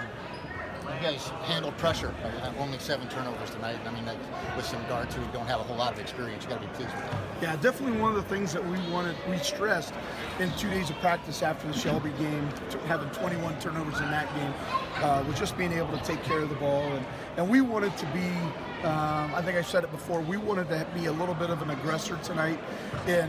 You guys handled pressure. Only 7 turnovers tonight. I mean, with some guards who don't have a whole lot of experience, you got to be pleased with that. Yeah, definitely one of the things that we stressed in 2 days of practice after the Shelby game, having 21 turnovers in that game, was just being able to take care of the ball. And we wanted to be, I think I said it before, we wanted to be a little bit of an aggressor tonight in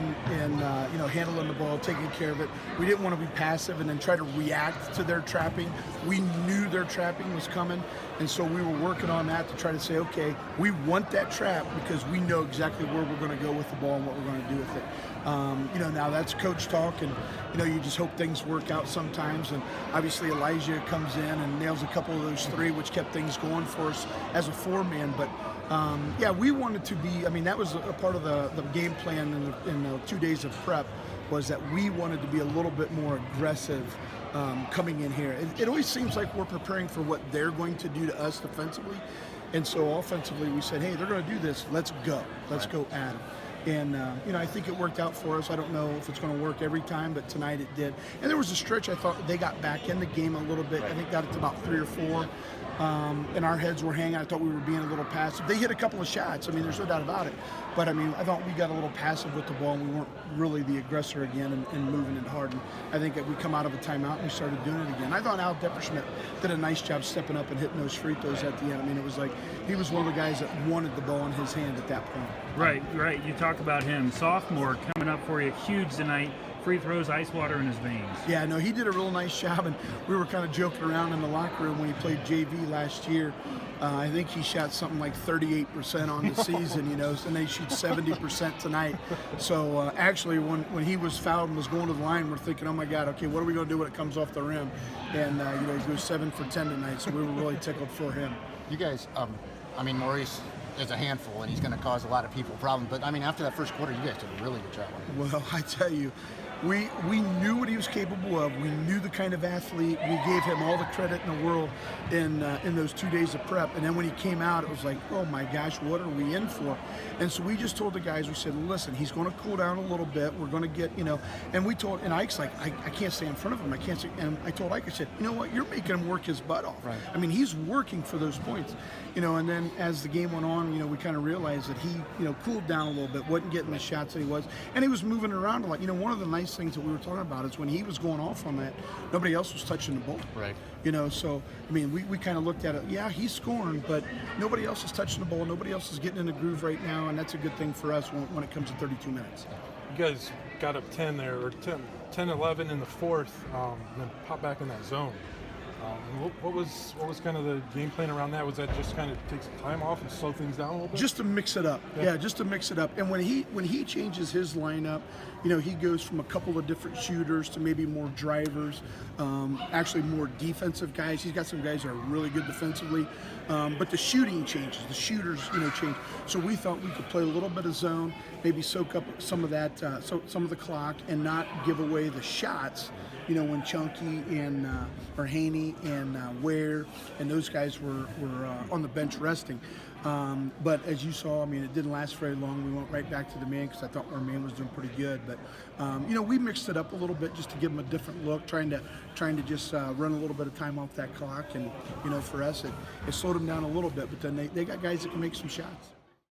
handling the ball, taking care of it. We didn't want to be passive and then try to react to their trapping. We knew their trapping was coming, and so we were working on that to try to say, okay, we want that trap because we know exactly where we're going to go with the ball and what we're going to do with it. Now that's coach talk, and you just hope things work out sometimes. And obviously Elijah comes in and nails a couple of those 3, which kept things going for us as a 4-man. But yeah, we wanted to be. I mean, that was a part of the game plan in the 2 days of prep, was that we wanted to be a little bit more aggressive coming in here. It always seems like we're preparing for what they're going to do to us defensively, and so offensively we said, hey, they're going to do this. Let's go. Let's go at them. And, I think it worked out for us. I don't know if it's going to work every time, but tonight it did. And there was a stretch I thought they got back in the game a little bit. I think got it to about 3 or 4. And our heads were hanging. I thought we were being a little passive. They hit a couple of shots. I mean, there's no doubt about it. But, I mean, I thought we got a little passive with the ball, and we weren't really the aggressor again and moving it hard. And I think that we come out of a timeout and we started doing it again. I thought Al Depperschmidt did a nice job stepping up and hitting those free throws at the end. I mean, it was like he was one of the guys that wanted the ball in his hand at that point. Right. You talk about him. Sophomore coming up for you huge tonight. Free throws, ice water in his veins. Yeah, no, he did a real nice job, and we were kind of joking around in the locker room when he played JV last year. I think he shot something like 38% on the season, and they shoot 70% tonight. So actually, when he was fouled and was going to the line, we're thinking, oh my God, okay, what are we going to do when it comes off the rim? And he goes 7 for 10 tonight, so we were really tickled for him. You guys, Maurice is a handful, and he's going to cause a lot of people problems. But I mean, after that first quarter, you guys did a really good job on it. Well, I tell you, we knew what he was capable of. We knew the kind of athlete. We gave him all the credit in the world in those 2 days of prep. And then when he came out, it was like, oh my gosh, what are we in for? And so we just told the guys, we said, listen, he's going to cool down a little bit. We're going to get, and we told, and Ike's like, I can't stay in front of him. I can't stay. And I told Ike, I said, you know what, you're making him work his butt off. Right. I mean, he's working for those points, and then as the game went on, we kind of realized that he, cooled down a little bit, wasn't getting the shots that he was, and he was moving around a lot. One of the nice things that we were talking about is when he was going off on that, nobody else was touching the ball. Right. So, I mean, we kind of looked at it, yeah, he's scoring, but nobody else is touching the ball, nobody else is getting in the groove right now, and that's a good thing for us when it comes to 32 minutes. You guys got up 10 there, or 10-11 in the fourth, and then pop back in that zone. What was kind of the game plan around that? Was that just kind of take some time off and slow things down a little bit? Just to mix it up, yeah, just to mix it up. And when he changes his lineup, he goes from a couple of different shooters to maybe more drivers, actually more defensive guys. He's got some guys that are really good defensively, but the shooting changes. The shooters, change. So we thought we could play a little bit of zone, maybe soak up some of that, some of the clock, and not give away the shots. When Chunky and or Haney and Ware and those guys were on the bench resting. But as you saw, I mean, it didn't last very long. We went right back to the man because I thought our man was doing pretty good. But we mixed it up a little bit just to give them a different look, trying to just run a little bit of time off that clock. And for us, it slowed them down a little bit. But then they got guys that can make some shots.